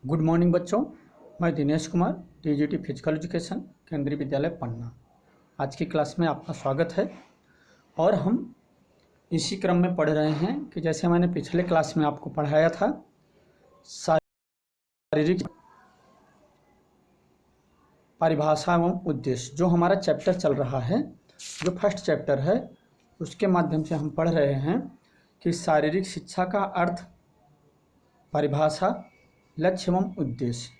Good morning बच्चों। मैं Dinesh Kumar, TGT physical education, केंद्रीय विद्यालय पन्ना। आज की क्लास में आपका स्वागत है। और हम इसी क्रम में पढ़ रहे हैं कि जैसे मैंने पिछले क्लास में आपको पढ़ाया था शारीरिक परिभाषा एवं उद्देश्य, जो हमारा चैप्टर चल रहा है, जो फर्स्ट चैप्टर है, उसके माध्यम से हम पढ़ रहे हैं कि शारीरिक शिक्षा का अर्थ, परिभाषा, लक्ष्य एवं उद्देश्य।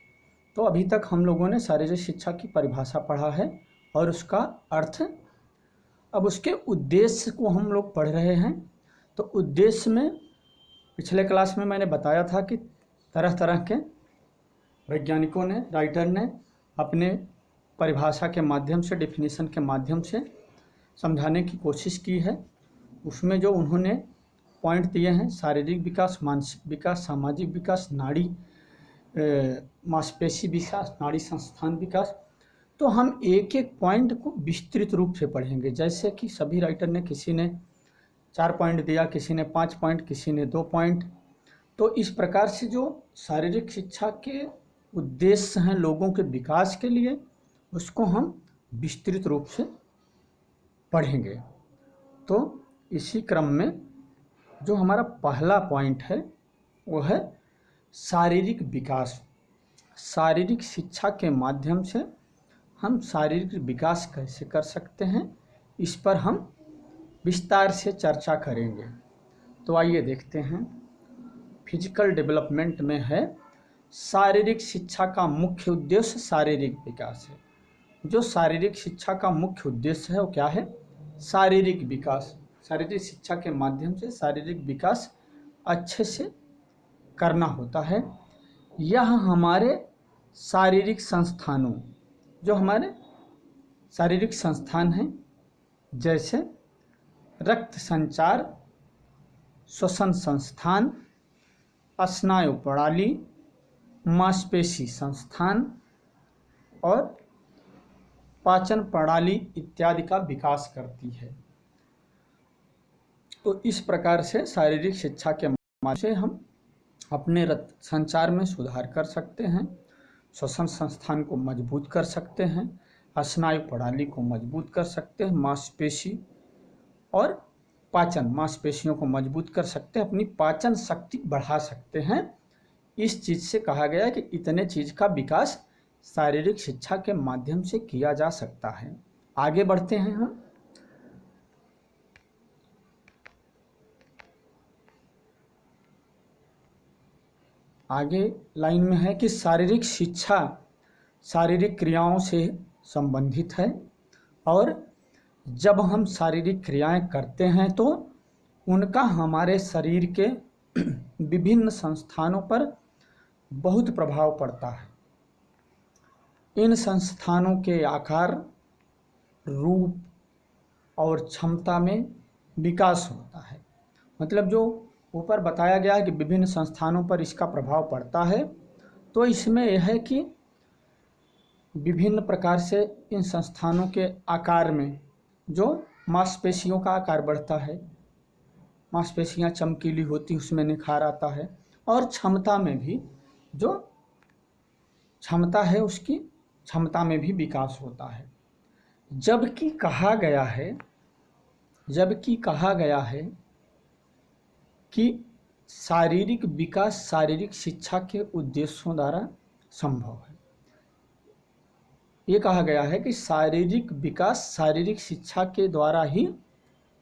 तो अभी तक हम लोगों ने शारीरिक शिक्षा की परिभाषा पढ़ा है और उसका अर्थ। अब उसके उद्देश्य को हम लोग पढ़ रहे हैं। तो उद्देश्य में पिछले क्लास में मैंने बताया था कि तरह तरह के वैज्ञानिकों ने, राइटर ने अपने परिभाषा के माध्यम से, डेफिनेशन के माध्यम से समझाने की कोशिश की है। उसमें जो उन्होंने पॉइंट दिए हैं, शारीरिक विकास, मानसिक विकास, सामाजिक विकास, नाड़ी मांसपेशी विकास, नाड़ी संस्थान विकास, तो हम एक एक पॉइंट को विस्तृत रूप से पढ़ेंगे। जैसे कि सभी राइटर ने, किसी ने 4 पॉइंट दिया, किसी ने 5 पॉइंट, किसी ने 2 पॉइंट। तो इस प्रकार से जो शारीरिक शिक्षा के उद्देश्य हैं लोगों के विकास के लिए, उसको हम विस्तृत रूप से पढ़ेंगे। तो इसी क्रम में जो हमारा पहला पॉइंट है वो है शारीरिक विकास। शारीरिक शिक्षा के माध्यम से हम शारीरिक विकास कैसे कर सकते हैं, इस पर हम विस्तार से चर्चा करेंगे। तो आइए देखते हैं। फिजिकल डेवलपमेंट में है शारीरिक शिक्षा का मुख्य उद्देश्य शारीरिक विकास है। जो शारीरिक शिक्षा का मुख्य उद्देश्य है वो क्या है? शारीरिक विकास। शारीरिक शिक्षा के माध्यम से शारीरिक विकास अच्छे से करना होता है। यह हमारे शारीरिक संस्थानों, जो हमारे शारीरिक संस्थान हैं, जैसे रक्त संचार, श्वसन संस्थान, स्नायु प्रणाली, मांसपेशी संस्थान और पाचन प्रणाली इत्यादि का विकास करती है। तो इस प्रकार से शारीरिक शिक्षा के माध्यम से हम अपने रक्त संचार में सुधार कर सकते हैं, श्वसन संस्थान को मजबूत कर सकते हैं, स्नायु प्रणाली को मजबूत कर सकते हैं, मांसपेशी और पाचन, मांसपेशियों को मजबूत कर सकते हैं, अपनी पाचन शक्ति बढ़ा सकते हैं। इस चीज़ से कहा गया है कि इतने चीज़ का विकास शारीरिक शिक्षा के माध्यम से किया जा सकता है। आगे बढ़ते हैं हम। आगे लाइन में है कि शारीरिक शिक्षा शारीरिक क्रियाओं से संबंधित है और जब हम शारीरिक क्रियाएं करते हैं तो उनका हमारे शरीर के विभिन्न संस्थानों पर बहुत प्रभाव पड़ता है। इन संस्थानों के आकार, रूप और क्षमता में विकास होता है। मतलब जो ऊपर बताया गया है कि विभिन्न संस्थानों पर इसका प्रभाव पड़ता है, तो इसमें यह है कि विभिन्न प्रकार से इन संस्थानों के आकार में जो मांसपेशियों का आकार बढ़ता है, मांसपेशियां चमकीली होती, उसमें निखार आता है। और क्षमता में भी, जो क्षमता है उसकी क्षमता में भी विकास होता है। जबकि कहा गया है कि शारीरिक विकास शारीरिक शिक्षा के उद्देश्यों द्वारा संभव है। ये कहा गया है कि शारीरिक विकास शारीरिक शिक्षा के द्वारा ही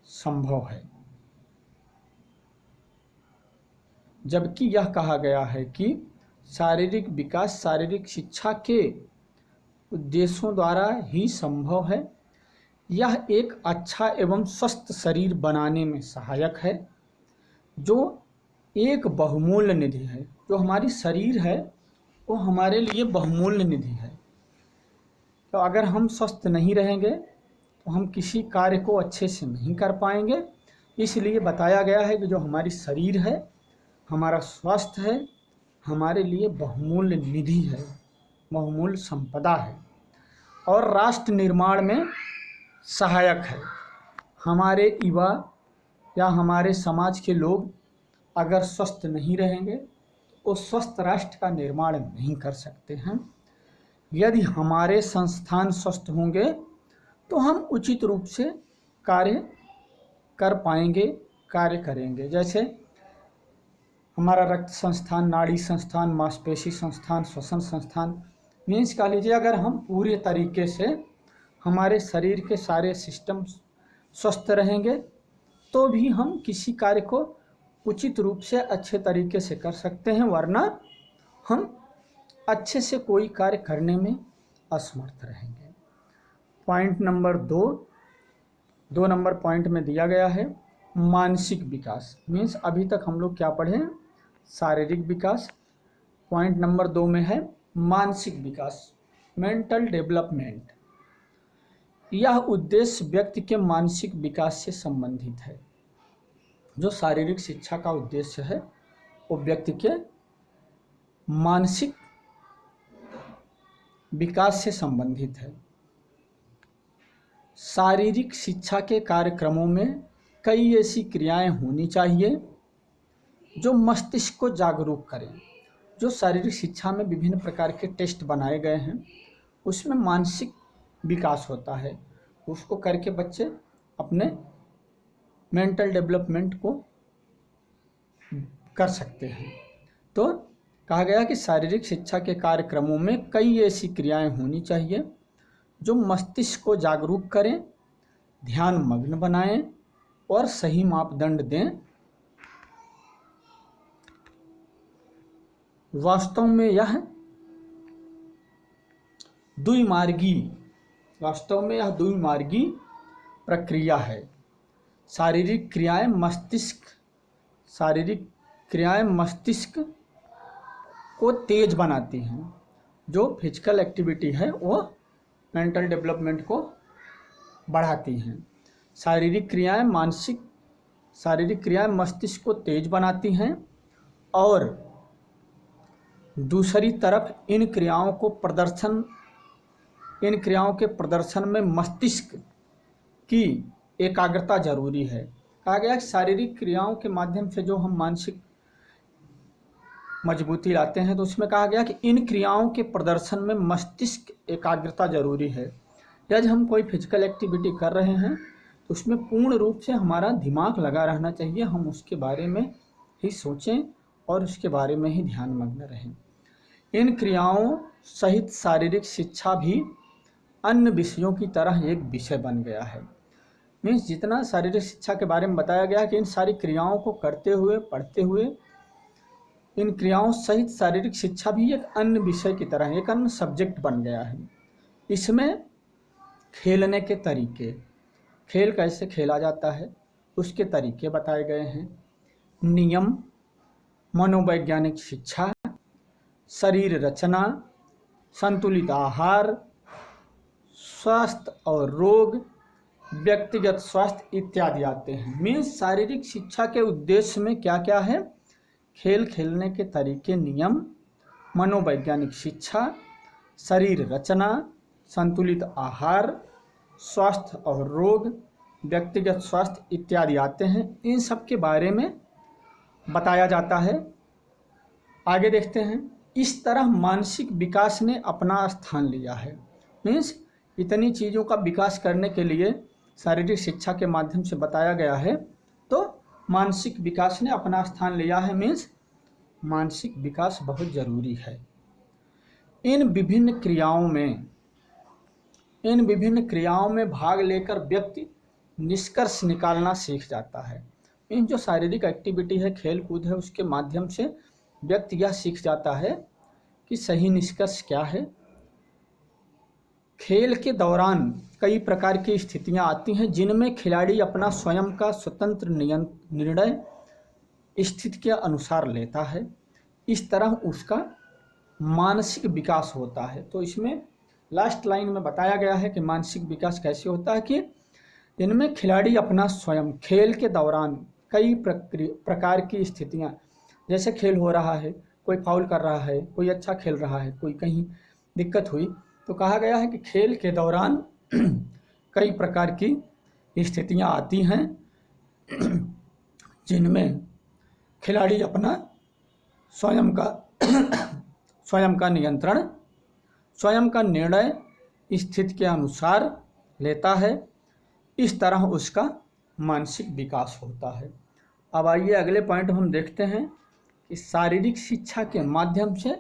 संभव है, जबकि यह कहा गया है कि शारीरिक विकास शारीरिक शिक्षा के उद्देश्यों द्वारा ही संभव है। यह एक अच्छा एवं स्वस्थ शरीर बनाने में सहायक है, जो एक बहुमूल्य निधि है। जो हमारी शरीर है वो हमारे लिए बहुमूल्य निधि है। तो अगर हम स्वस्थ नहीं रहेंगे तो हम किसी कार्य को अच्छे से नहीं कर पाएंगे। इसलिए बताया गया है कि जो हमारी शरीर है, हमारा स्वास्थ्य है, हमारे लिए बहुमूल्य निधि है, बहुमूल्य संपदा है और राष्ट्र निर्माण में सहायक है। हमारे युवा या हमारे समाज के लोग अगर स्वस्थ नहीं रहेंगे वो स्वस्थ राष्ट्र का निर्माण नहीं कर सकते हैं। यदि हमारे संस्थान स्वस्थ होंगे तो हम उचित रूप से कार्य कर पाएंगे, कार्य करेंगे। जैसे हमारा रक्त संस्थान, नाड़ी संस्थान, मांसपेशी संस्थान, श्वसन संस्थान, मीन्स कह लीजिए अगर हम पूरे तरीके से हमारे शरीर के सारे सिस्टम स्वस्थ रहेंगे तो भी हम किसी कार्य को उचित रूप से अच्छे तरीके से कर सकते हैं, वरना हम अच्छे से कोई कार्य करने में असमर्थ रहेंगे। पॉइंट नंबर 2 नंबर पॉइंट में दिया गया है मानसिक विकास। मीन्स अभी तक हम लोग क्या पढ़े? शारीरिक विकास। पॉइंट नंबर 2 में है मानसिक विकास, मेंटल डेवलपमेंट। यह उद्देश्य व्यक्ति के मानसिक विकास से संबंधित है। जो शारीरिक शिक्षा का उद्देश्य है वो व्यक्ति के मानसिक विकास से संबंधित है। शारीरिक शिक्षा के कार्यक्रमों में कई ऐसी क्रियाएं होनी चाहिए जो मस्तिष्क को जागरूक करें। जो शारीरिक शिक्षा में विभिन्न प्रकार के टेस्ट बनाए गए हैं उसमें मानसिक विकास होता है, उसको करके बच्चे अपने मेंटल डेवलपमेंट को कर सकते हैं। तो कहा गया कि शारीरिक शिक्षा के कार्यक्रमों में कई ऐसी क्रियाएं होनी चाहिए जो मस्तिष्क को जागरूक करें, ध्यान मग्न बनाएं और सही मापदंड दें। वास्तव में यह द्विमार्गी प्रक्रिया है। शारीरिक क्रियाएं मस्तिष्क को तेज बनाती हैं। जो फिजिकल एक्टिविटी है वो मेंटल डेवलपमेंट को बढ़ाती हैं। शारीरिक क्रियाएं मस्तिष्क को तेज बनाती हैं और दूसरी तरफ इन क्रियाओं के प्रदर्शन में मस्तिष्क की एकाग्रता जरूरी है। कहा गया कि शारीरिक क्रियाओं के माध्यम से जो हम मानसिक मजबूती लाते हैं तो उसमें कहा गया कि इन क्रियाओं के प्रदर्शन में मस्तिष्क एकाग्रता जरूरी है। यदि हम कोई फिजिकल एक्टिविटी कर रहे हैं तो उसमें पूर्ण रूप से हमारा दिमाग लगा रहना चाहिए, हम उसके बारे में ही सोचें और उसके बारे में ही ध्यान मग्न रहें। इन क्रियाओं सहित शारीरिक शिक्षा भी अन्य विषयों की तरह एक विषय बन गया है। मीन्स जितना शारीरिक शिक्षा के बारे में बताया गया कि इन सारी क्रियाओं को करते हुए, पढ़ते हुए, इन क्रियाओं सहित शारीरिक शिक्षा भी एक अन्य विषय की तरह, एक अन्य सब्जेक्ट बन गया है। इसमें खेलने के तरीके, खेल कैसे खेला जाता है उसके तरीके बताए गए हैं, नियम, मनोवैज्ञानिक शिक्षा, शरीर रचना, संतुलित आहार, स्वास्थ्य और रोग, व्यक्तिगत स्वास्थ्य इत्यादि आते हैं। मीन्स शारीरिक शिक्षा के उद्देश्य में क्या क्या है? खेल खेलने के तरीके, नियम, मनोवैज्ञानिक शिक्षा, शरीर रचना, संतुलित आहार, स्वास्थ्य और रोग, व्यक्तिगत स्वास्थ्य इत्यादि आते हैं। इन सब के बारे में बताया जाता है। आगे देखते हैं। इस तरह मानसिक विकास ने अपना स्थान लिया है। मीन्स इतनी चीज़ों का विकास करने के लिए शारीरिक शिक्षा के माध्यम से बताया गया है तो मानसिक विकास ने अपना स्थान लिया है। मीन्स मानसिक विकास बहुत जरूरी है। इन विभिन्न क्रियाओं में भाग लेकर व्यक्ति निष्कर्ष निकालना सीख जाता है। इन जो शारीरिक एक्टिविटी है, खेल कूद है, उसके माध्यम से व्यक्ति यह सीख जाता है कि सही निष्कर्ष क्या है। खेल के दौरान कई प्रकार की स्थितियां आती हैं जिनमें खिलाड़ी अपना स्वयं का स्वतंत्र निर्णय स्थिति के अनुसार लेता है। इस तरह उसका मानसिक विकास होता है। तो इसमें लास्ट लाइन में बताया गया है कि मानसिक विकास कैसे होता है कि इनमें खिलाड़ी अपना स्वयं खेल के दौरान कई प्रकार की स्थितियां, जैसे खेल हो रहा है, कोई फाउल कर रहा है, कोई अच्छा खेल रहा है, कोई कहीं दिक्कत हुई, तो कहा गया है कि खेल के दौरान कई प्रकार की स्थितियां आती हैं जिनमें खिलाड़ी अपना स्वयं का स्वयं का नियंत्रण, स्वयं का निर्णय स्थिति के अनुसार लेता है। इस तरह उसका मानसिक विकास होता है। अब आइए अगले पॉइंट हम देखते हैं कि शारीरिक शिक्षा के माध्यम से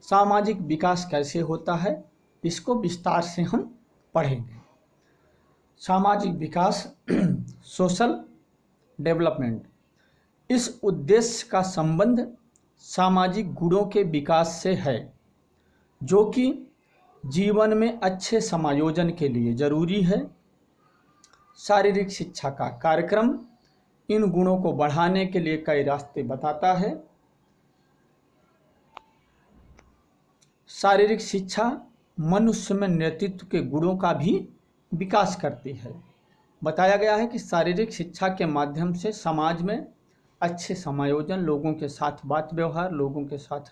सामाजिक विकास कैसे होता है। इसको विस्तार से हम पढ़ेंगे। सामाजिक विकास सोशल डेवलपमेंट, इस उद्देश्य का संबंध सामाजिक गुणों के विकास से है जो कि जीवन में अच्छे समायोजन के लिए जरूरी है। शारीरिक शिक्षा का कार्यक्रम इन गुणों को बढ़ाने के लिए कई रास्ते बताता है। शारीरिक शिक्षा मनुष्य में नेतृत्व के गुणों का भी विकास करती है। बताया गया है कि शारीरिक शिक्षा के माध्यम से समाज में अच्छे समायोजन, लोगों के साथ बात व्यवहार, लोगों के साथ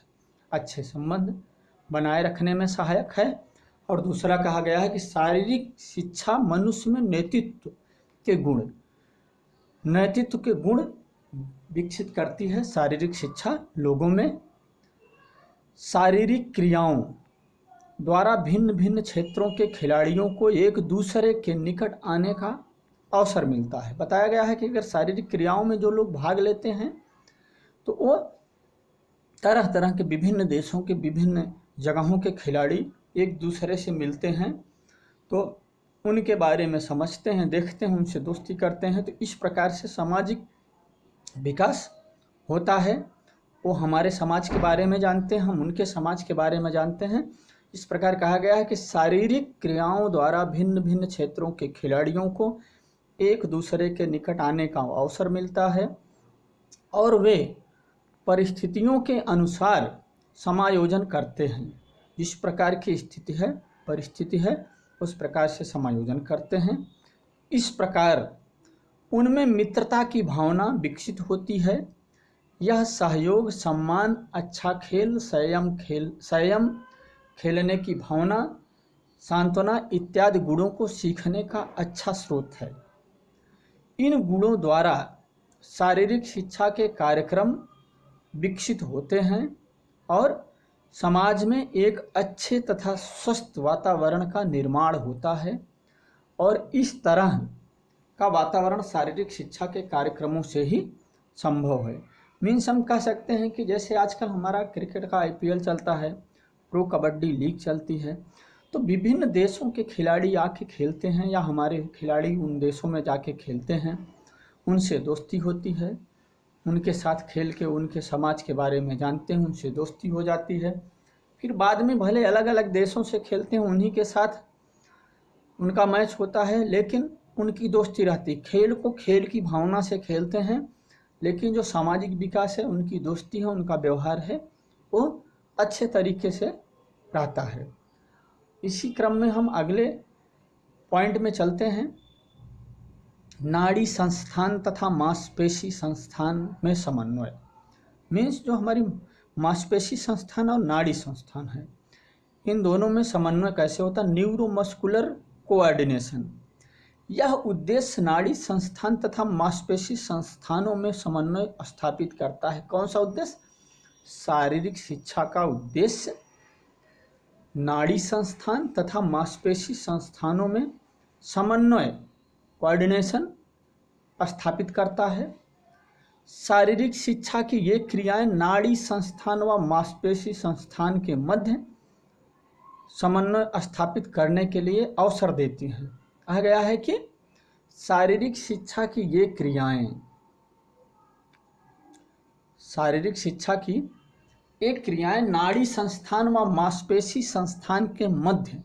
अच्छे संबंध बनाए रखने में सहायक है। और दूसरा कहा गया है कि शारीरिक शिक्षा मनुष्य में नेतृत्व के गुण विकसित करती है। शारीरिक शिक्षा लोगों में शारीरिक क्रियाओं द्वारा भिन्न भिन्न क्षेत्रों के खिलाड़ियों को एक दूसरे के निकट आने का अवसर मिलता है। बताया गया है कि अगर शारीरिक क्रियाओं में जो लोग भाग लेते हैं तो वो तरह तरह के विभिन्न देशों के विभिन्न जगहों के खिलाड़ी एक दूसरे से मिलते हैं तो उनके बारे में समझते हैं, देखते हैं, उनसे दोस्ती करते हैं। तो इस प्रकार से सामाजिक विकास होता है। वो हमारे समाज के बारे में जानते हैं, हम उनके समाज के बारे में जानते हैं। इस प्रकार कहा गया है कि शारीरिक क्रियाओं द्वारा भिन्न भिन्न क्षेत्रों के खिलाड़ियों को एक दूसरे के निकट आने का अवसर मिलता है और वे परिस्थितियों के अनुसार समायोजन करते हैं। जिस प्रकार की स्थिति है, परिस्थिति है, उस प्रकार से समायोजन करते हैं। इस प्रकार उनमें मित्रता की भावना विकसित होती है। यह सहयोग, सम्मान, अच्छा खेल, संयम खेलने की भावना, सांत्वना इत्यादि गुणों को सीखने का अच्छा स्रोत है। इन गुणों द्वारा शारीरिक शिक्षा के कार्यक्रम विकसित होते हैं और समाज में एक अच्छे तथा स्वस्थ वातावरण का निर्माण होता है। और इस तरह का वातावरण शारीरिक शिक्षा के कार्यक्रमों से ही संभव है। मीन्स हम कह सकते हैं कि जैसे आजकल हमारा क्रिकेट का IPL चलता है, प्रो कबड्डी लीग चलती है, तो विभिन्न देशों के खिलाड़ी आके खेलते हैं या हमारे खिलाड़ी उन देशों में जाके खेलते हैं, उनसे दोस्ती होती है, उनके साथ खेल के उनके समाज के बारे में जानते हैं, उनसे दोस्ती हो जाती है। फिर बाद में भले अलग अलग देशों से खेलते हैं, उन्हीं के साथ उनका मैच होता है, लेकिन उनकी दोस्ती रहती। खेल को खेल की भावना से खेलते हैं, लेकिन जो सामाजिक विकास है, उनकी दोस्ती है, उनका व्यवहार है, वो अच्छे तरीके से रहता है। इसी क्रम में हम अगले पॉइंट में चलते हैं। नाड़ी संस्थान तथा मांसपेशी संस्थान में समन्वय। मीन्स जो हमारी मांसपेशी संस्थान और नाड़ी संस्थान है, इन दोनों में समन्वय कैसे होता है? Neuromuscular coordination. यह उद्देश्य नाड़ी संस्थान तथा मांसपेशी संस्थानों में समन्वय स्थापित करता है। कौन सा उद्देश्य? शारीरिक शिक्षा का उद्देश्य नाड़ी संस्थान तथा मांसपेशी संस्थानों में समन्वय, कोऑर्डिनेशन स्थापित करता है। शारीरिक शिक्षा की ये क्रियाएं नाड़ी संस्थान व मांसपेशी संस्थान के मध्य समन्वय स्थापित करने के लिए अवसर देती हैं। कहा गया है कि शारीरिक शिक्षा की ये क्रियाएं, शारीरिक शिक्षा की एक क्रियाएं नाड़ी संस्थान व मांसपेशी संस्थान के मध्य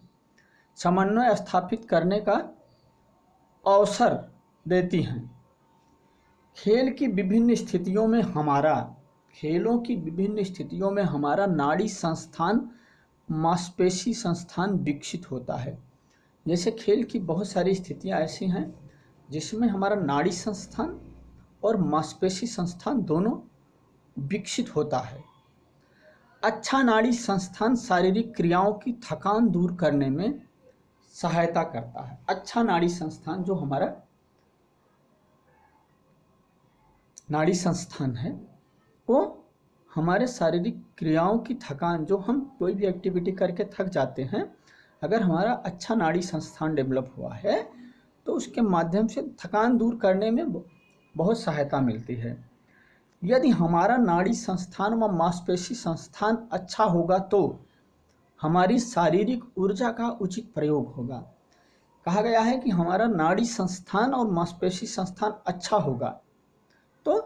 समन्वय स्थापित करने का अवसर देती हैं। खेलों की विभिन्न स्थितियों में हमारा नाड़ी संस्थान, मांसपेशी संस्थान विकसित होता है। जैसे खेल की बहुत सारी स्थितियां ऐसी हैं जिसमें हमारा नाड़ी संस्थान और मांसपेशी संस्थान दोनों विकसित होता है। अच्छा नाड़ी संस्थान शारीरिक क्रियाओं की थकान दूर करने में सहायता करता है। अच्छा नाड़ी संस्थान जो हमारा नाड़ी संस्थान है वो हमारे शारीरिक क्रियाओं की थकान, जो हम कोई भी एक्टिविटी करके थक जाते हैं, अगर हमारा अच्छा नाड़ी संस्थान डेवलप हुआ है तो उसके माध्यम से थकान दूर करने में बहुत सहायता मिलती है। यदि हमारा नाड़ी संस्थान व मांसपेशी संस्थान अच्छा होगा तो हमारी शारीरिक ऊर्जा का उचित प्रयोग होगा। कहा गया है कि हमारा नाड़ी संस्थान और मांसपेशी संस्थान अच्छा होगा तो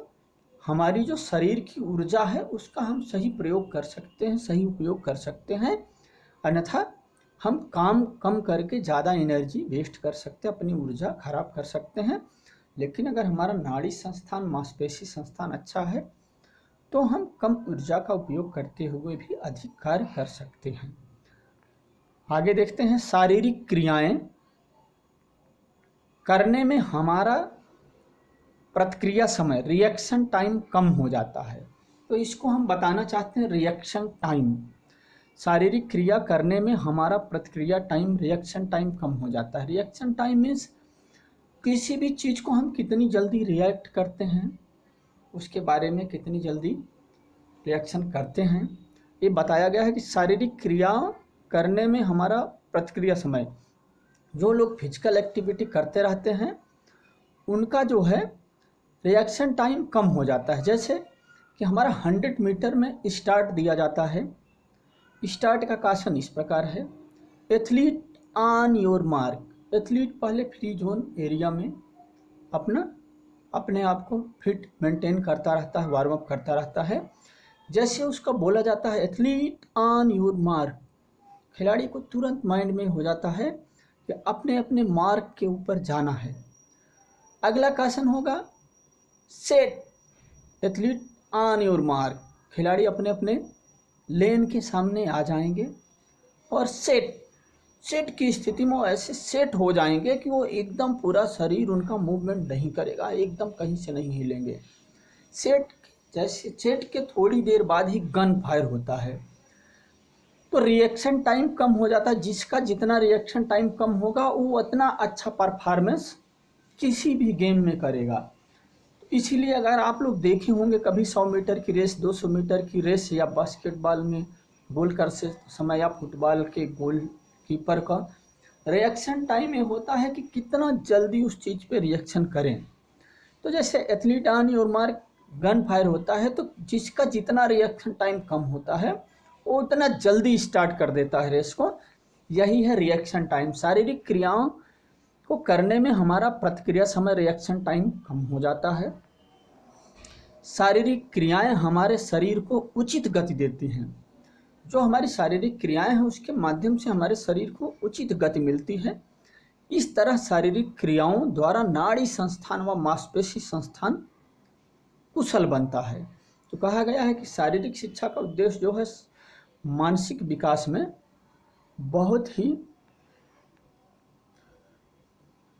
हमारी जो शरीर की ऊर्जा है उसका हम सही प्रयोग कर सकते हैं, सही उपयोग कर सकते हैं। अन्यथा हम काम कम करके ज़्यादा एनर्जी वेस्ट कर सकते हैं, अपनी ऊर्जा खराब कर सकते हैं। लेकिन अगर हमारा नाड़ी संस्थान, मांसपेशी संस्थान अच्छा है तो हम कम ऊर्जा का उपयोग करते हुए भी अधिक कार्य कर सकते हैं। आगे देखते हैं, शारीरिक क्रियाएं करने में हमारा प्रतिक्रिया समय, रिएक्शन टाइम कम हो जाता है। तो इसको हम बताना चाहते हैं रिएक्शन टाइम। शारीरिक क्रिया करने में हमारा प्रतिक्रिया टाइम, रिएक्शन टाइम कम हो जाता है। रिएक्शन टाइम मीन्स किसी भी चीज़ को हम कितनी जल्दी रिएक्ट करते हैं, उसके बारे में कितनी जल्दी रिएक्शन करते हैं, ये बताया गया है कि शारीरिक क्रिया करने में हमारा प्रतिक्रिया समय, जो लोग फिजिकल एक्टिविटी करते रहते हैं उनका जो है रिएक्शन टाइम कम हो जाता है। जैसे कि हमारा 100 मीटर में स्टार्ट दिया जाता है। स्टार्ट का क्वेश्चन इस प्रकार है, athlete on your mark. Athlete पहले फ्री जोन एरिया में अपने आप को फिट मेंटेन करता रहता है, वार्म अप करता रहता है। जैसे उसका बोला जाता है एथलीट ऑन योर मार्क, खिलाड़ी को तुरंत माइंड में हो जाता है कि अपने अपने मार्क के ऊपर जाना है। अगला क्वेश्चन होगा set, athlete on your mark, खिलाड़ी अपने अपने लेन के सामने आ जाएंगे और सेट की स्थिति में वो ऐसे सेट हो जाएंगे कि वो एकदम पूरा शरीर उनका मूवमेंट नहीं करेगा, एकदम कहीं से नहीं हिलेंगे। सेट के थोड़ी देर बाद ही गन फायर होता है तो रिएक्शन टाइम कम हो जाता है। जिसका जितना रिएक्शन टाइम कम होगा वो उतना अच्छा परफॉर्मेंस किसी भी गेम में करेगा। इसीलिए अगर आप लोग देखे होंगे कभी 100 मीटर की रेस, 200 मीटर की रेस, या बास्केटबॉल में गोल करते समय, या फुटबॉल के गोल कीपर का रिएक्शन टाइम ये होता है कि कितना जल्दी उस चीज़ पे रिएक्शन करें। तो जैसे athlete on your mark gun fire होता है तो जिसका जितना रिएक्शन टाइम कम होता है वो उतना जल्दी स्टार्ट कर देता है रेस को। यही है रिएक्शन टाइम। शारीरिक क्रियाओं को करने में हमारा प्रतिक्रिया समय, रिएक्शन टाइम कम हो जाता है। शारीरिक क्रियाएं हमारे शरीर को उचित गति देती हैं। जो हमारी शारीरिक क्रियाएं हैं उसके माध्यम से हमारे शरीर को उचित गति मिलती है। इस तरह शारीरिक क्रियाओं द्वारा नाड़ी संस्थान व मांसपेशी संस्थान कुशल बनता है। तो कहा गया है कि शारीरिक शिक्षा का उद्देश्य जो है मानसिक विकास में बहुत ही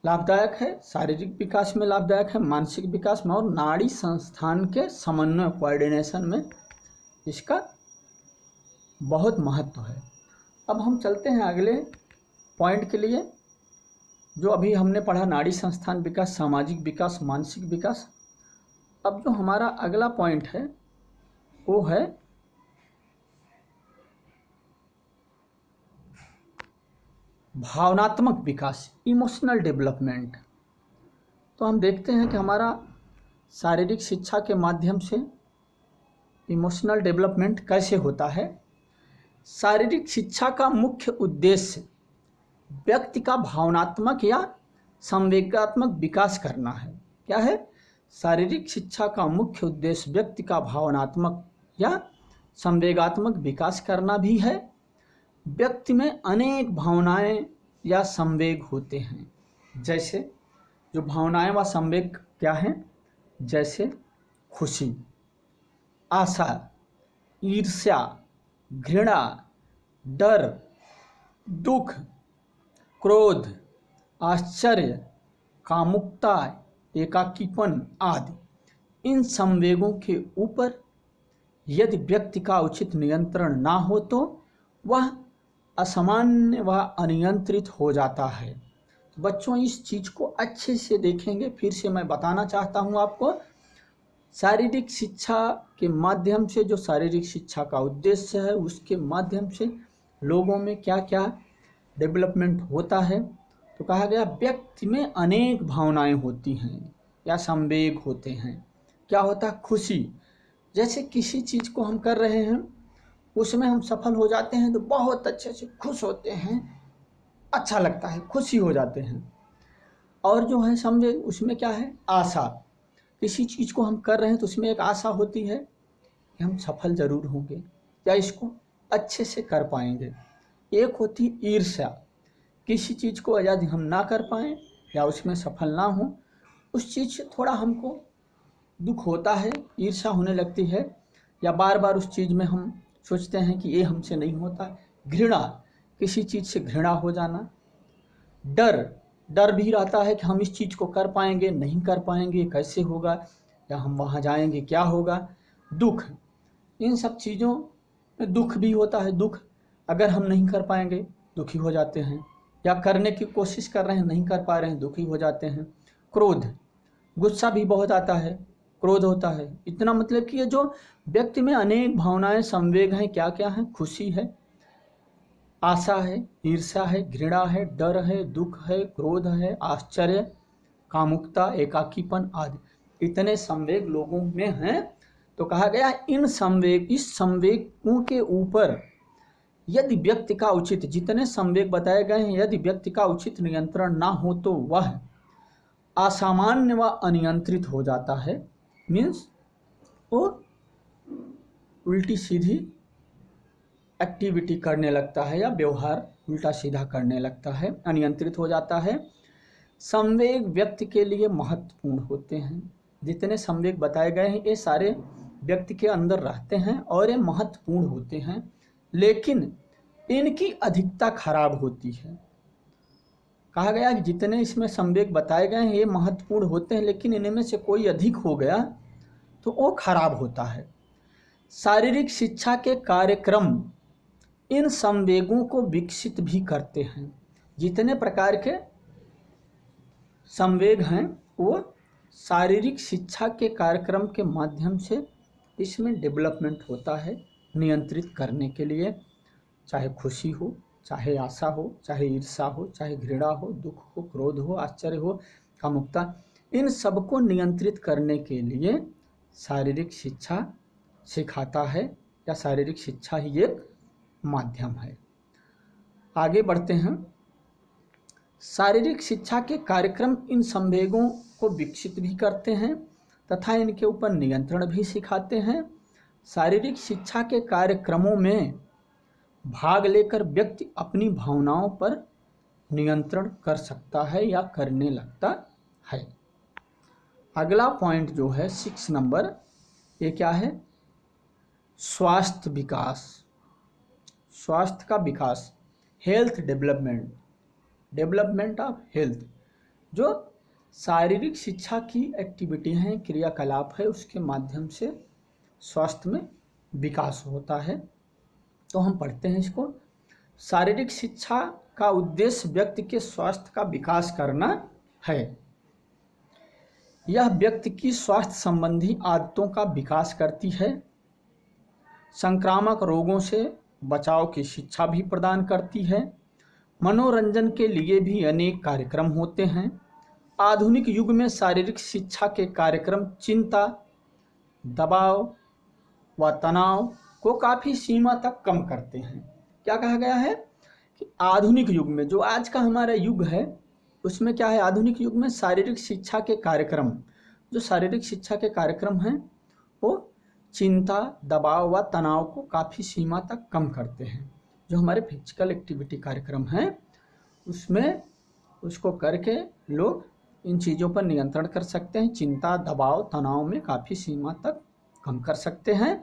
लाभदायक है। शारीरिक विकास में लाभदायक है, मानसिक विकास में, और नाड़ी संस्थान के समन्वय, कोऑर्डिनेशन में इसका बहुत महत्व है। अब हम चलते हैं अगले पॉइंट के लिए, जो अभी हमने पढ़ा नाड़ी संस्थान विकास, सामाजिक विकास, मानसिक विकास। अब जो हमारा अगला पॉइंट है वो है भावनात्मक विकास, इमोशनल डेवलपमेंट। तो हम देखते हैं कि हमारा शारीरिक शिक्षा के माध्यम से इमोशनल डेवलपमेंट कैसे होता है। शारीरिक शिक्षा का मुख्य उद्देश्य व्यक्ति का भावनात्मक या संवेगात्मक विकास करना है। क्या है? शारीरिक शिक्षा का मुख्य उद्देश्य व्यक्ति का भावनात्मक या संवेगात्मक विकास करना भी है। व्यक्ति में अनेक भावनाएं या संवेग होते हैं। जैसे जो भावनाएं व संवेग क्या हैं? जैसे खुशी, आशा, ईर्ष्या, घृणा, डर, दुख, क्रोध, आश्चर्य, कामुकता, एकाकीपन आदि। इन संवेगों के ऊपर यदि व्यक्ति का उचित नियंत्रण ना हो तो वह असामान्य व अनियंत्रित हो जाता है। तो बच्चों इस चीज़ को अच्छे से देखेंगे। फिर से मैं बताना चाहता हूँ आपको, शारीरिक शिक्षा के माध्यम से, जो शारीरिक शिक्षा का उद्देश्य है, उसके माध्यम से लोगों में क्या क्या डेवलपमेंट होता है। तो कहा गया व्यक्ति में अनेक भावनाएं होती हैं या संवेग होते हैं। क्या होता है? खुशी। जैसे किसी चीज़ को हम कर रहे हैं, उसमें हम सफल हो जाते हैं तो बहुत अच्छे से खुश होते हैं, अच्छा लगता है, खुशी हो जाते हैं। और जो है संवेग, उसमें क्या है? आशा। किसी चीज़ को हम कर रहे हैं तो उसमें एक आशा होती है कि हम सफल ज़रूर होंगे या इसको अच्छे से कर पाएंगे। एक होती ईर्ष्या, किसी चीज़ को यदि हम ना कर पाएँ या उसमें सफल ना हो, उस चीज़ से थोड़ा हमको दुख होता है, ईर्ष्या होने लगती है, या बार बार उस चीज़ में हम सोचते हैं कि ये हमसे नहीं होता। घृणा, किसी चीज़ से घृणा हो जाना। डर, डर भी रहता है कि हम इस चीज़ को कर पाएंगे, नहीं कर पाएंगे, कैसे होगा, या हम वहाँ जाएंगे क्या होगा। दुख, इन सब चीज़ों में दुख भी होता है। दुख, अगर हम नहीं कर पाएंगे दुखी हो जाते हैं, या करने की कोशिश कर रहे हैं नहीं कर पा रहे हैं दुखी हो जाते हैं। क्रोध, गुस्सा भी बहुत आता है, क्रोध होता है। इतना मतलब कि ये जो व्यक्ति में अनेक भावनाएं, संवेग हैं, क्या क्या हैं? खुशी है, आशा है, ईर्ष्या है, घृणा है, डर है, दुख है, क्रोध है, आश्चर्य, कामुकता, एकाकीपन आदि इतने संवेग लोगों में हैं। तो कहा गया इस संवेगों के ऊपर यदि व्यक्ति का उचित, जितने संवेग बताए गए हैं, यदि व्यक्ति का उचित नियंत्रण ना हो तो वह असामान्य व अनियंत्रित हो जाता है। मीन्स वो उल्टी सीधी एक्टिविटी करने लगता है या व्यवहार उल्टा सीधा करने लगता है, अनियंत्रित हो जाता है। संवेग व्यक्ति के लिए महत्वपूर्ण होते हैं। जितने संवेग बताए गए हैं ये सारे व्यक्ति के अंदर रहते हैं और ये महत्वपूर्ण होते हैं, लेकिन इनकी अधिकता खराब होती है। कहा गया कि जितने इसमें संवेग बताए गए हैं ये महत्वपूर्ण होते हैं, लेकिन इनमें से कोई अधिक हो गया तो वो खराब होता है। शारीरिक शिक्षा के कार्यक्रम इन संवेगों को विकसित भी करते हैं। जितने प्रकार के संवेग हैं वो शारीरिक शिक्षा के कार्यक्रम के माध्यम से इसमें डेवलपमेंट होता है, नियंत्रित करने के लिए। चाहे खुशी हो, चाहे आशा हो, चाहे ईर्ष्या हो, चाहे घृणा हो, दुख हो, क्रोध हो, आश्चर्य हो, कामुकता, इन सबको नियंत्रित करने के लिए शारीरिक शिक्षा सिखाता है, या शारीरिक शिक्षा ही एक माध्यम है। आगे बढ़ते हैं। शारीरिक शिक्षा के कार्यक्रम इन संवेगों को विकसित भी करते हैं तथा इनके ऊपर नियंत्रण भी सिखाते हैं। शारीरिक शिक्षा के कार्यक्रमों में भाग लेकर व्यक्ति अपनी भावनाओं पर नियंत्रण कर सकता है या करने लगता है। अगला पॉइंट जो है 6 नंबर, ये क्या है? स्वास्थ्य विकास। स्वास्थ्य का विकास, health development, development of health. जो शारीरिक शिक्षा की एक्टिविटी हैं, क्रियाकलाप है, उसके माध्यम से स्वास्थ्य में विकास होता है। तो हम पढ़ते हैं इसको। शारीरिक शिक्षा का उद्देश्य व्यक्ति के स्वास्थ्य का विकास करना है। यह व्यक्ति की स्वास्थ्य संबंधी आदतों का विकास करती है, संक्रामक रोगों से बचाव की शिक्षा भी प्रदान करती है। मनोरंजन के लिए भी अनेक कार्यक्रम होते हैं। आधुनिक युग में शारीरिक शिक्षा के कार्यक्रम चिंता, दबाव व तनाव को काफ़ी सीमा तक कम करते हैं। क्या कहा गया है कि आधुनिक युग में, जो आज का हमारा युग है, उसमें क्या है? आधुनिक युग में शारीरिक शिक्षा के कार्यक्रम, जो शारीरिक शिक्षा के कार्यक्रम हैं वो चिंता, दबाव व तनाव को काफ़ी सीमा तक कम करते हैं। जो हमारे फिजिकल एक्टिविटी कार्यक्रम हैं उसमें उसको करके लोग इन चीज़ों पर नियंत्रण कर सकते हैं। चिंता, दबाव, तनाव में काफ़ी सीमा तक कम कर सकते हैं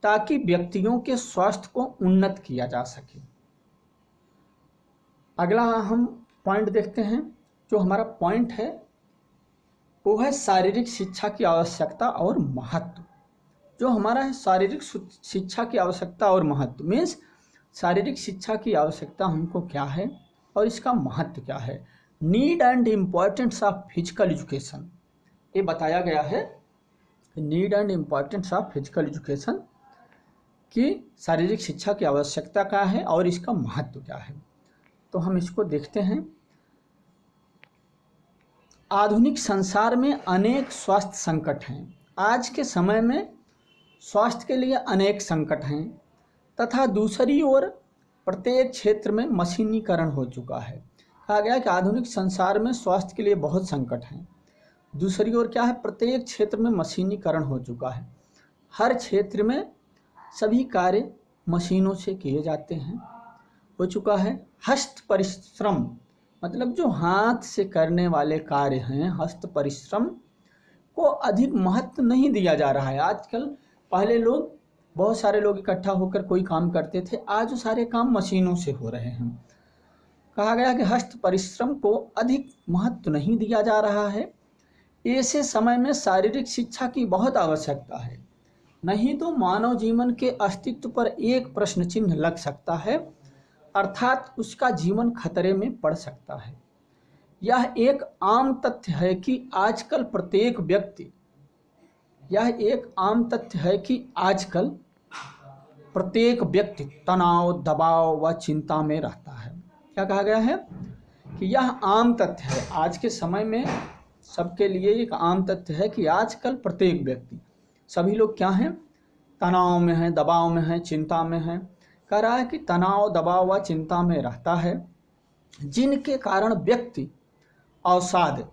ताकि व्यक्तियों के स्वास्थ्य को उन्नत किया जा सके। अगला हम पॉइंट देखते हैं। जो हमारा पॉइंट है वो है शारीरिक शिक्षा की आवश्यकता और महत्व। जो हमारा है शारीरिक शिक्षा की आवश्यकता और महत्व, मीन्स शारीरिक शिक्षा की आवश्यकता हमको क्या है और इसका महत्व क्या है। Need and importance of physical education, ये बताया गया है need and importance of physical education, कि शारीरिक शिक्षा की आवश्यकता क्या है और इसका महत्व क्या है। तो हम इसको देखते हैं। आधुनिक संसार में अनेक स्वास्थ्य संकट हैं। आज के समय में स्वास्थ्य के लिए अनेक संकट हैं तथा दूसरी ओर प्रत्येक क्षेत्र में मशीनीकरण हो चुका है। कहा गया कि आधुनिक संसार में स्वास्थ्य के लिए बहुत संकट हैं, दूसरी ओर क्या है, प्रत्येक क्षेत्र में मशीनीकरण हो चुका है। हर क्षेत्र में सभी कार्य मशीनों से किए जाते हैं, हो चुका है। हस्त परिश्रम, मतलब जो हाथ से करने वाले कार्य हैं, हस्त परिश्रम को अधिक महत्व नहीं दिया जा रहा है आजकल। पहले लोग, बहुत सारे लोग इकट्ठा होकर कोई काम करते थे, आज वो सारे काम मशीनों से हो रहे हैं। कहा गया कि हस्त परिश्रम को अधिक महत्व नहीं दिया जा रहा है। ऐसे समय में शारीरिक शिक्षा की बहुत आवश्यकता है, नहीं तो मानव जीवन के अस्तित्व पर एक प्रश्न चिन्ह लग सकता है, अर्थात उसका जीवन खतरे में पड़ सकता है। यह एक आम तथ्य है कि आजकल प्रत्येक व्यक्ति तनाव, दबाव व चिंता में रहता है। क्या कहा गया है कि यह आम तथ्य है, आज के समय में सबके लिए एक आम तथ्य है कि आजकल प्रत्येक व्यक्ति, सभी लोग क्या हैं, तनाव में हैं, दबाव में हैं, चिंता में हैं। कह रहा है कि तनाव, दबाव व चिंता में रहता है, जिनके कारण व्यक्ति अवसाद,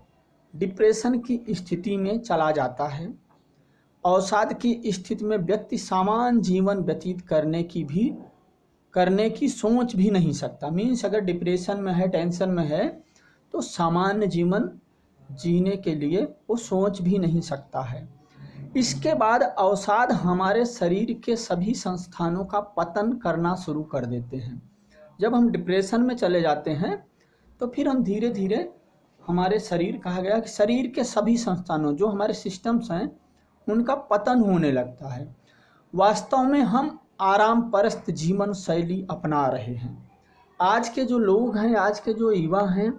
डिप्रेशन की स्थिति में चला जाता है। अवसाद की स्थिति में व्यक्ति सामान्य जीवन व्यतीत करने की सोच भी नहीं सकता। मीन्स अगर डिप्रेशन में है, टेंशन में है, तो सामान्य जीवन जीने के लिए वो सोच भी नहीं सकता है। इसके बाद अवसाद हमारे शरीर के सभी संस्थानों का पतन करना शुरू कर देते हैं। जब हम डिप्रेशन में चले जाते हैं तो फिर हम धीरे धीरे हमारे शरीर, कहा गया कि शरीर के सभी संस्थानों, जो हमारे सिस्टम्स हैं, उनका पतन होने लगता है। वास्तव में हम आराम परस्त जीवन शैली अपना रहे हैं। आज के जो लोग हैं, आज के जो युवा हैं,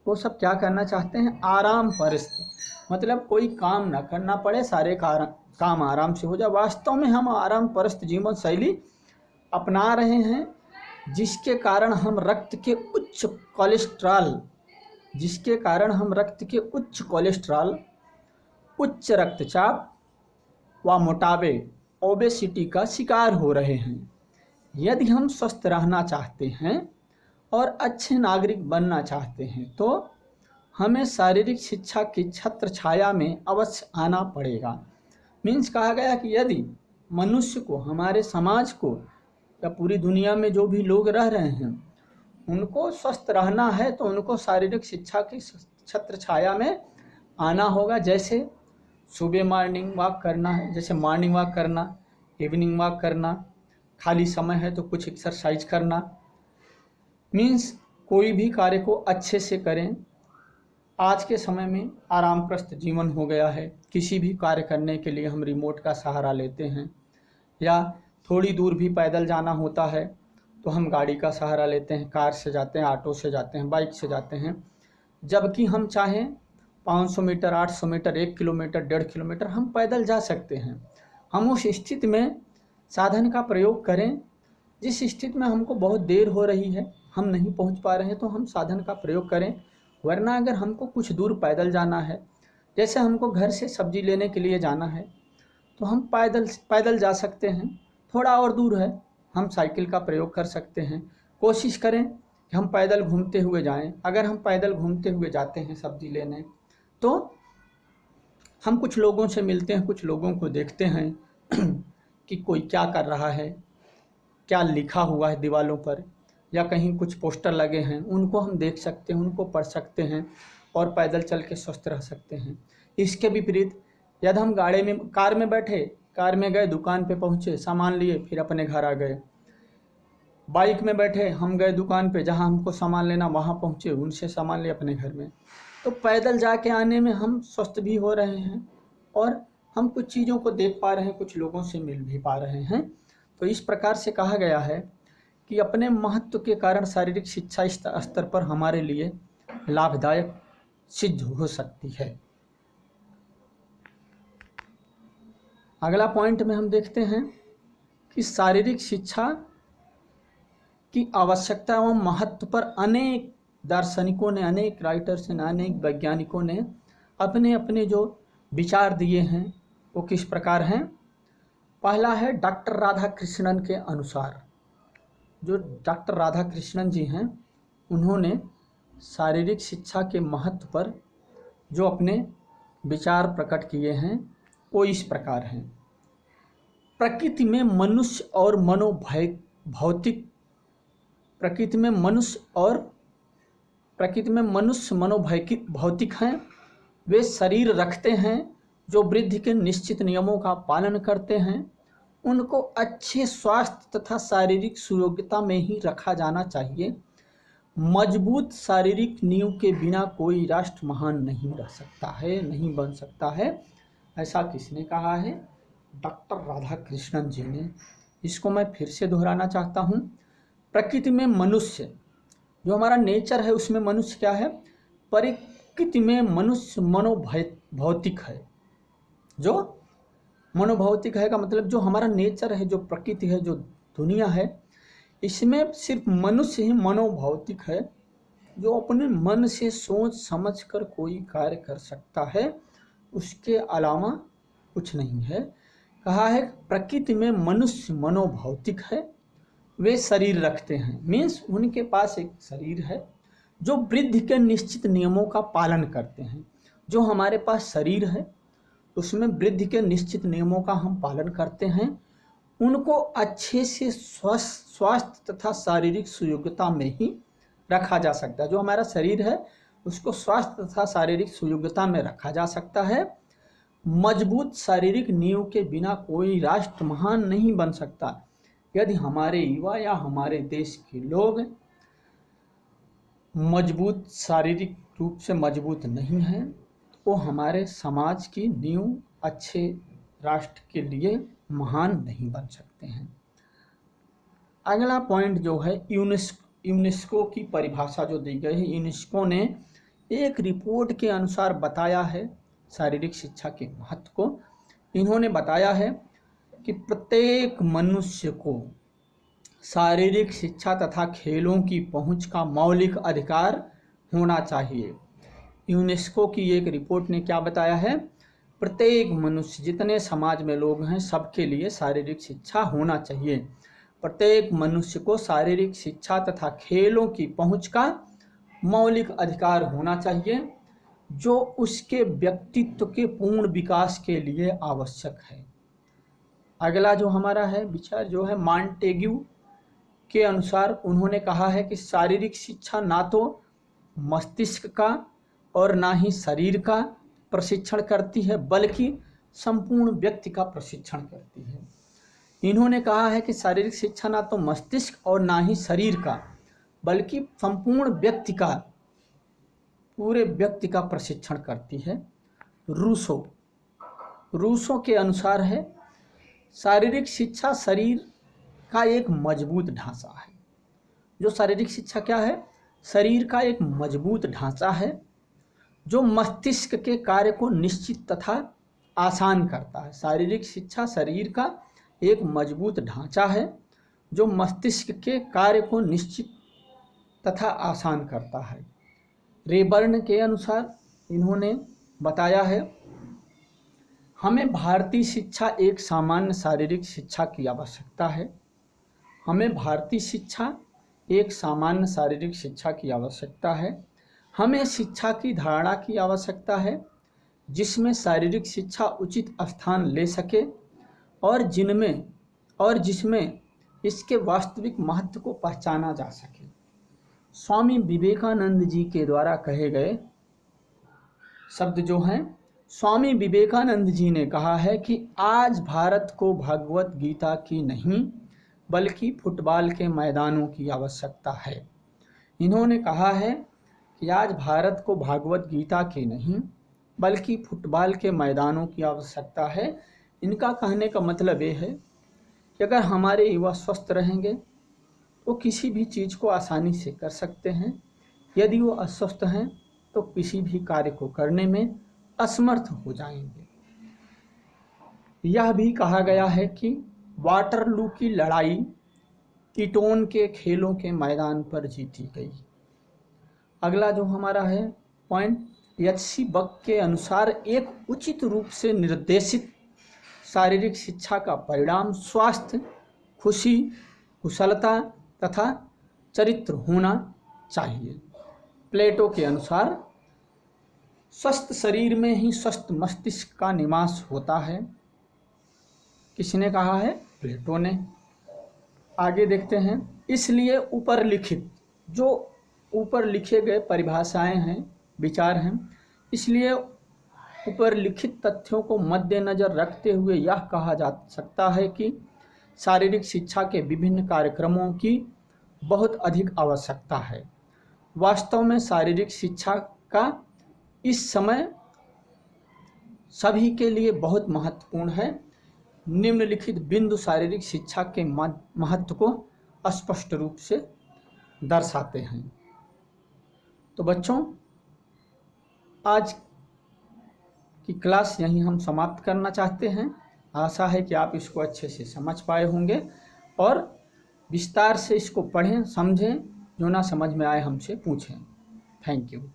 वो सब क्या करना चाहते हैं, आराम परस्त, मतलब कोई काम ना करना पड़े, सारे काम आराम से हो जाए। वास्तव में हम आराम परस्त जीवन शैली अपना रहे हैं, जिसके कारण हम रक्त के उच्च कोलेस्ट्रॉल, उच्च रक्तचाप व मोटापे, ओबेसिटी का शिकार हो रहे हैं। यदि हम स्वस्थ रहना चाहते हैं और अच्छे नागरिक बनना चाहते हैं तो हमें शारीरिक शिक्षा की छत्र छाया में अवश्य आना पड़ेगा। मीन्स कहा गया कि यदि मनुष्य को, हमारे समाज को या पूरी दुनिया में जो भी लोग रह रहे हैं, उनको स्वस्थ रहना है तो उनको शारीरिक शिक्षा की छत्र छाया में आना होगा। जैसे सुबह मॉर्निंग वॉक करना है, जैसे मॉर्निंग वॉक करना, इवनिंग वॉक करना, खाली समय है तो कुछ एक्सरसाइज करना। मीन्स कोई भी कार्य को अच्छे से करें। आज के समय में आरामप्रस्त जीवन हो गया है। किसी भी कार्य करने के लिए हम रिमोट का सहारा लेते हैं, या थोड़ी दूर भी पैदल जाना होता है तो हम गाड़ी का सहारा लेते हैं, कार से जाते हैं, ऑटो से जाते हैं, बाइक से जाते हैं। जबकि हम चाहें 500 मीटर, 800 मीटर, 1 किलोमीटर, 1.5 किलोमीटर हम पैदल जा सकते हैं। हम उस स्थिति में साधन का प्रयोग करें, जिस स्थिति में हमको बहुत देर हो रही है, हम नहीं पहुंच पा रहे हैं, तो हम साधन का प्रयोग करें। वरना अगर हमको कुछ दूर पैदल जाना है, जैसे हमको घर से सब्जी लेने के लिए जाना है, तो हम पैदल जा सकते हैं। थोड़ा और दूर है, हम साइकिल का प्रयोग कर सकते हैं। कोशिश करें कि हम पैदल घूमते हुए जाएं। अगर हम पैदल घूमते हुए जाते हैं सब्जी लेने, तो हम कुछ लोगों से मिलते हैं, कुछ लोगों को देखते हैं कि कोई क्या कर रहा है, क्या लिखा हुआ है दीवारों पर, या कहीं कुछ पोस्टर लगे हैं, उनको हम देख सकते हैं, उनको पढ़ सकते हैं और पैदल चल के स्वस्थ रह सकते हैं। इसके विपरीत यदि हम कार में बैठे, कार में गए, दुकान पे पहुँचे, सामान लिए, फिर अपने घर आ गए। बाइक में बैठे, हम गए दुकान पे, जहाँ हमको सामान लेना वहाँ पहुँचे, उनसे सामान लिए अपने घर में। तो पैदल जाके आने में हम स्वस्थ भी हो रहे हैं और हम कुछ चीज़ों को देख पा रहे हैं, कुछ लोगों से मिल भी पा रहे हैं। तो इस प्रकार से कहा गया है कि अपने महत्व के कारण शारीरिक शिक्षा इस स्तर पर हमारे लिए लाभदायक सिद्ध हो सकती है। अगला पॉइंट में हम देखते हैं कि शारीरिक शिक्षा की आवश्यकता एवं महत्व पर अनेक दार्शनिकों ने, अनेक राइटर्स ने, अनेक वैज्ञानिकों ने अपने अपने जो विचार दिए हैं वो किस प्रकार हैं। पहला है डॉक्टर राधाकृष्णन के अनुसार। जो डॉक्टर राधाकृष्णन जी हैं उन्होंने शारीरिक शिक्षा के महत्व पर जो अपने विचार प्रकट किए हैं वो इस प्रकार हैं। प्रकृति में मनुष्य और भौतिक प्रकृति में मनुष्य भौतिक हैं। वे शरीर रखते हैं जो वृद्धि के निश्चित नियमों का पालन करते हैं। उनको अच्छे स्वास्थ्य तथा शारीरिक सुयोग्यता में ही रखा जाना चाहिए। मजबूत शारीरिक नींव के बिना कोई राष्ट्र महान नहीं रह सकता है, नहीं बन सकता है। ऐसा किसने कहा है? डॉक्टर राधाकृष्णन जी ने। इसको मैं फिर से दोहराना चाहता हूँ। प्रकृति में मनुष्य, जो हमारा नेचर है उसमें मनुष्य क्या है? प्रकृति में मनुष्य मनोभौतिक है। जो मनोभौतिक है का मतलब जो हमारा नेचर है, जो प्रकृति है, जो दुनिया है, इसमें सिर्फ मनुष्य ही मनोभौतिक है, जो अपने मन से सोच समझ कर कोई कार्य कर सकता है, उसके अलावा कुछ नहीं है। कहा है प्रकृति में मनुष्य मनोभौतिक है। वे शरीर रखते हैं, मीन्स उनके पास एक शरीर है जो वृद्धि के निश्चित नियमों का पालन करते हैं। जो हमारे पास शरीर है उसमें वृद्धि के निश्चित नियमों का हम पालन करते हैं। उनको अच्छे से स्वास्थ्य तथा शारीरिक सुयोग्यता में ही रखा जा सकता है। जो हमारा शरीर है उसको स्वास्थ्य तथा शारीरिक सुयोग्यता में रखा जा सकता है। मजबूत शारीरिक नींव के बिना कोई राष्ट्र महान नहीं बन सकता। यदि हमारे युवा या हमारे देश के लोग मजबूत शारीरिक रूप से मजबूत नहीं हैं तो हमारे समाज की नींव अच्छे राष्ट्र के लिए महान नहीं बन सकते हैं। अगला पॉइंट जो है यूनेस्को की परिभाषा जो दी गई है। यूनेस्को ने एक रिपोर्ट के अनुसार बताया है शारीरिक शिक्षा के महत्व को। इन्होंने बताया है कि प्रत्येक मनुष्य को शारीरिक शिक्षा तथा खेलों की पहुंच का मौलिक अधिकार होना चाहिए। यूनेस्को की एक रिपोर्ट ने क्या बताया है? प्रत्येक मनुष्य, जितने समाज में लोग हैं, सबके लिए शारीरिक शिक्षा होना चाहिए। प्रत्येक मनुष्य को शारीरिक शिक्षा तथा खेलों की पहुंच का मौलिक अधिकार होना चाहिए, जो उसके व्यक्तित्व के पूर्ण विकास के लिए आवश्यक है। अगला जो हमारा है विचार जो है मॉन्टेग्यू के अनुसार, उन्होंने कहा है कि शारीरिक शिक्षा ना तो मस्तिष्क का और ना ही शरीर का प्रशिक्षण करती है, बल्कि संपूर्ण व्यक्ति का प्रशिक्षण करती है। इन्होंने कहा है कि शारीरिक शिक्षा ना तो मस्तिष्क और ना ही शरीर का, बल्कि संपूर्ण व्यक्ति का, पूरे व्यक्ति का प्रशिक्षण करती है। रूसो के अनुसार है शारीरिक शिक्षा शरीर का एक मजबूत ढांचा है। जो शारीरिक शिक्षा क्या है? शरीर का एक मजबूत ढांचा है जो मस्तिष्क के कार्य को निश्चित तथा आसान करता है। शारीरिक शिक्षा शरीर का एक मजबूत ढांचा है जो मस्तिष्क के कार्य को निश्चित तथा आसान करता है। रेबर्न के अनुसार इन्होंने बताया है हमें भारतीय शिक्षा एक सामान्य शारीरिक शिक्षा की आवश्यकता है। हमें भारतीय शिक्षा एक सामान्य शारीरिक शिक्षा की आवश्यकता है। हमें शिक्षा की धारणा की आवश्यकता है जिसमें शारीरिक शिक्षा उचित स्थान ले सके और जिसमें इसके वास्तविक महत्व को पहचाना जा सके। स्वामी विवेकानंद जी के द्वारा कहे गए शब्द जो हैं, स्वामी विवेकानंद जी ने कहा है कि आज भारत को भगवत गीता की नहीं बल्कि फुटबॉल के मैदानों की आवश्यकता है। इन्होंने कहा है कि आज भारत को भगवत गीता की नहीं बल्कि फुटबॉल के मैदानों की आवश्यकता है। इनका कहने का मतलब ये है कि अगर हमारे युवा स्वस्थ रहेंगे तो किसी भी चीज़ को आसानी से कर सकते हैं। यदि वो अस्वस्थ हैं तो किसी भी कार्य को करने में असमर्थ हो जाएंगे। यह भी कहा गया है कि वाटरलू की लड़ाई कीटोन के खेलों के मैदान पर जीती गई। अगला जो हमारा है पॉइंट, एच.सी. बक के अनुसार एक उचित रूप से निर्देशित शारीरिक शिक्षा का परिणाम स्वास्थ्य, खुशी, कुशलता तथा चरित्र होना चाहिए। प्लेटो के अनुसार स्वस्थ शरीर में ही स्वस्थ मस्तिष्क का निवास होता है। किसने कहा है? प्लेटो ने। आगे देखते हैं, इसलिए ऊपर लिखित जो ऊपर लिखे गए परिभाषाएं हैं, विचार हैं, इसलिए ऊपर लिखित तथ्यों को मद्देनजर रखते हुए यह कहा जा सकता है कि शारीरिक शिक्षा के विभिन्न कार्यक्रमों की बहुत अधिक आवश्यकता है। वास्तव में शारीरिक शिक्षा का इस समय सभी के लिए बहुत महत्वपूर्ण है। निम्नलिखित बिंदु शारीरिक शिक्षा के महत्व को स्पष्ट रूप से दर्शाते हैं। तो बच्चों, आज की क्लास यहीं हम समाप्त करना चाहते हैं। आशा है कि आप इसको अच्छे से समझ पाए होंगे और विस्तार से इसको पढ़ें, समझें, जो ना समझ में आए हमसे पूछें। Thank you.